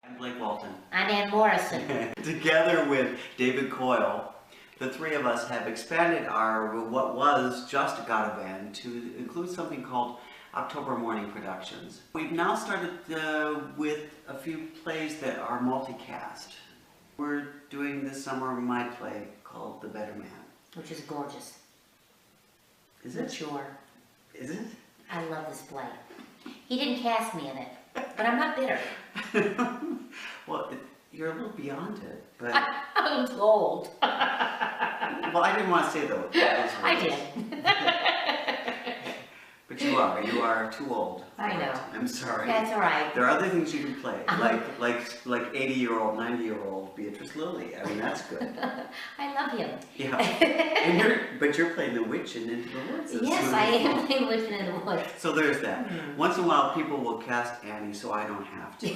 I'm Blake Walton. I'm Ann Morrison. Together with David Coyle, the three of us have expanded our what was just a Got a Band to include something called October Morning Productions. We've now started with a few plays that are multicast. We're doing this summer my play called The Better Man. Which is gorgeous. Is it? Mature. Is it? I love this play. He didn't cast me in it, but I'm not bitter. Well, you're a little beyond it, but... I'm too old. Well, I didn't want to say those words. I did. But you are too old. I know. I'm sorry. That's all right. There are other things you can play, like 80-year-old, 90-year-old Beatrice Lilly. I mean, that's good. I love him. Yeah. But you're playing the witch in Into the Woods. Yes, I am playing Witch in the Woods. So there's that. Once in a while, people will cast Annie, so I don't have to.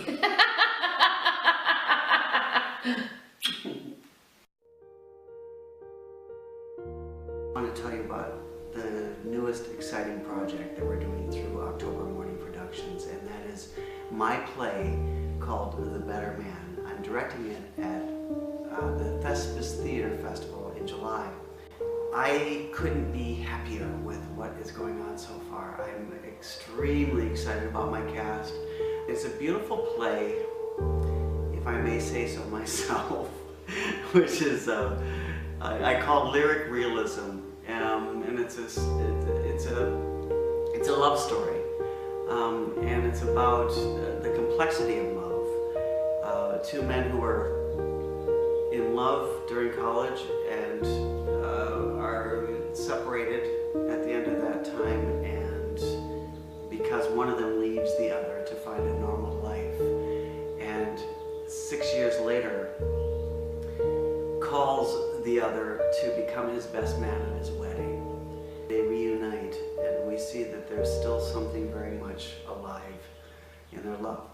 I want to tell you about the newest exciting project that we're doing through October Morning Productions, and that is my play called The Better Man. I'm directing it at the Thespis Theater Festival in July. I couldn't be happier with what is going on so far. I'm extremely excited about my cast. It's a beautiful play, if I may say so myself, which is I call lyric realism, and it's a love story, and it's about the complexity of love. Two men who are in love during college and are separated at the end of that time, and because one of them leaves the other to find a normal life, and 6 years later calls the other to become his best man at his wedding. They reunite, and we see that there's still something very much alive in their love.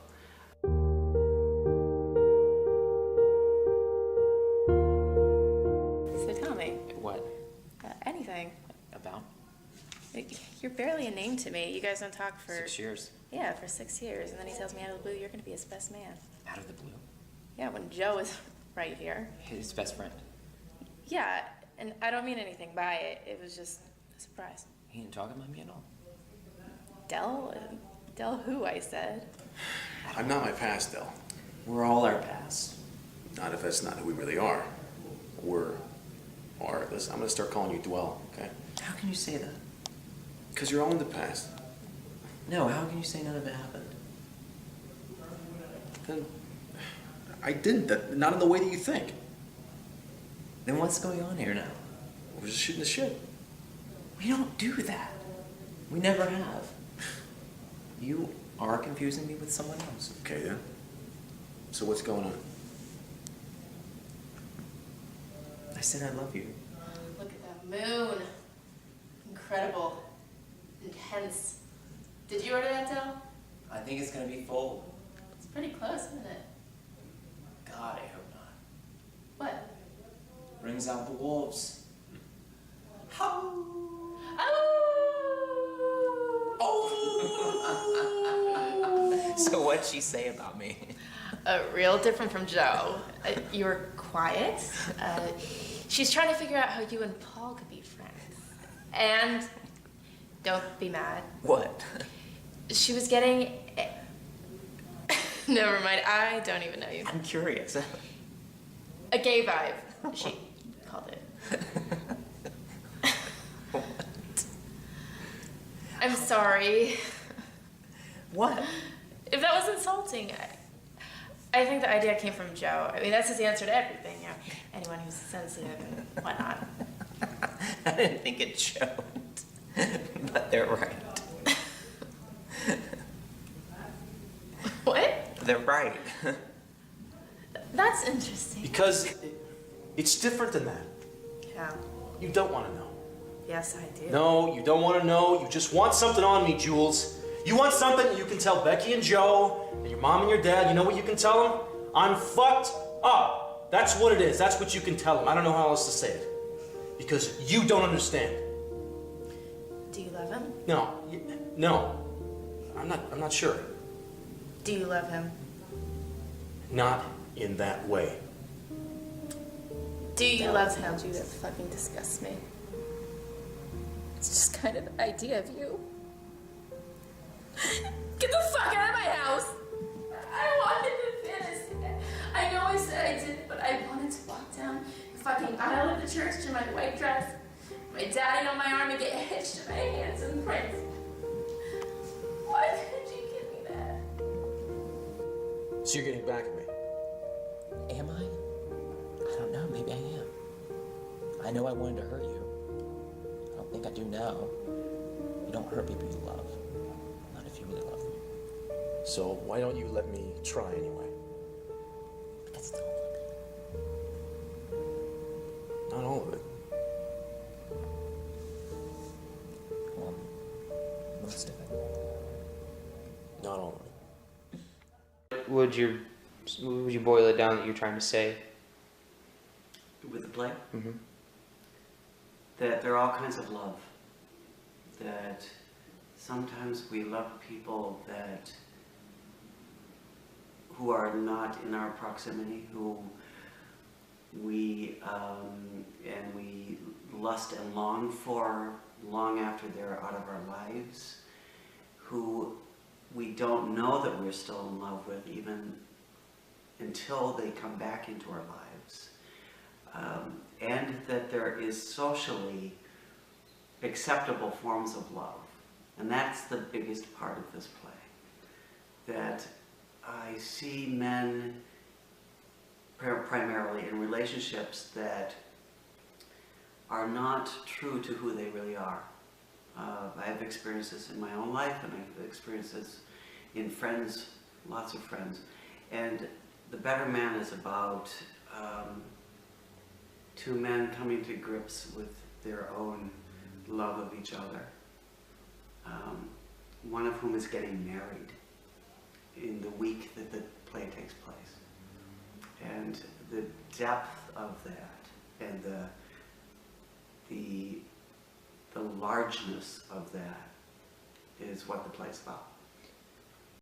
So tell me. What? Anything. About? You're barely a name to me. You guys don't talk for... 6 years. Yeah, for 6 years. And then he tells me out of the blue, you're going to be his best man. Out of the blue? Yeah, when Joe is right here. His best friend. Yeah, and I don't mean anything by it. It was just a surprise. He didn't talk about me at all. Del? Del who, I said. I'm not my past, Del. We're all our past. Not if that's not who we really are. Listen, I'm gonna start calling you Dwell, okay? How can you say that? Because you're all in the past. No, how can you say none of it happened? Then I didn't. Not in the way that you think. Then what's going on here now? We're just shooting the shit. We don't do that. We never have. You are confusing me with someone else. Okay, then. So what's going on? I said I love you. Look at that moon. Incredible. Intense. Did you order that, Del? I think it's gonna be full. It's pretty close, isn't it? God, I hope not. What? Brings out the wolves. Oh! So what'd she say about me? Real different from Joe. You were quiet. She's trying to figure out how you and Paul could be friends. And don't be mad. What? She was getting... Never mind, I don't even know you. I'm curious. A gay vibe, she called it. What? I'm sorry. What? If that was insulting, I think the idea came from Joe. I mean, that's his answer to everything, you know. Anyone who's sensitive and whatnot. I didn't think it showed, but they're right. What? They're right. That's interesting. Because it's different than that. Yeah. You don't want to know. Yes, I do. No, you don't want to know. You just want something on me, Jules. You want something you can tell Becky and Joe, and your mom and your dad. You know what you can tell them? I'm fucked up. That's what it is. That's what you can tell them. I don't know how else to say it. Because you don't understand. Do you love him? No. I'm not sure. Do you love him? Not in that way. Do you love how Judith fucking disgusts me? It's just kind of the idea of you. Get the fuck out of my house! I wanted to finish. I know I said I didn't, but I wanted to walk down the fucking aisle of the church in my white dress, my daddy on my arm, and get hitched to my hands and prints. Why couldn't you give me that? So you're getting back at me? Am I? I don't know, maybe I am. I know I wanted to hurt you. I don't think I do now. You don't hurt people you love. Not if you really love them. So why don't you let me try anyway? Because it's all of it. Not all of it. Well, most of it. Not all of it. Would you boil it down that you're trying to say? With the play? Mm-hmm. That there are all kinds of love. That sometimes we love people who are not in our proximity, who we lust and long for long after they're out of our lives, who we don't know that we're still in love with even until they come back into our lives. And that there is socially acceptable forms of love. And that's the biggest part of this play. That I see men primarily in relationships that are not true to who they really are. I have experienced this in my own life, and I've experienced this in friends, lots of friends. And The Better Man is about two men coming to grips with their own love of each other. One of whom is getting married in the week that the play takes place. And the depth of that and the largeness of that is what the play's about.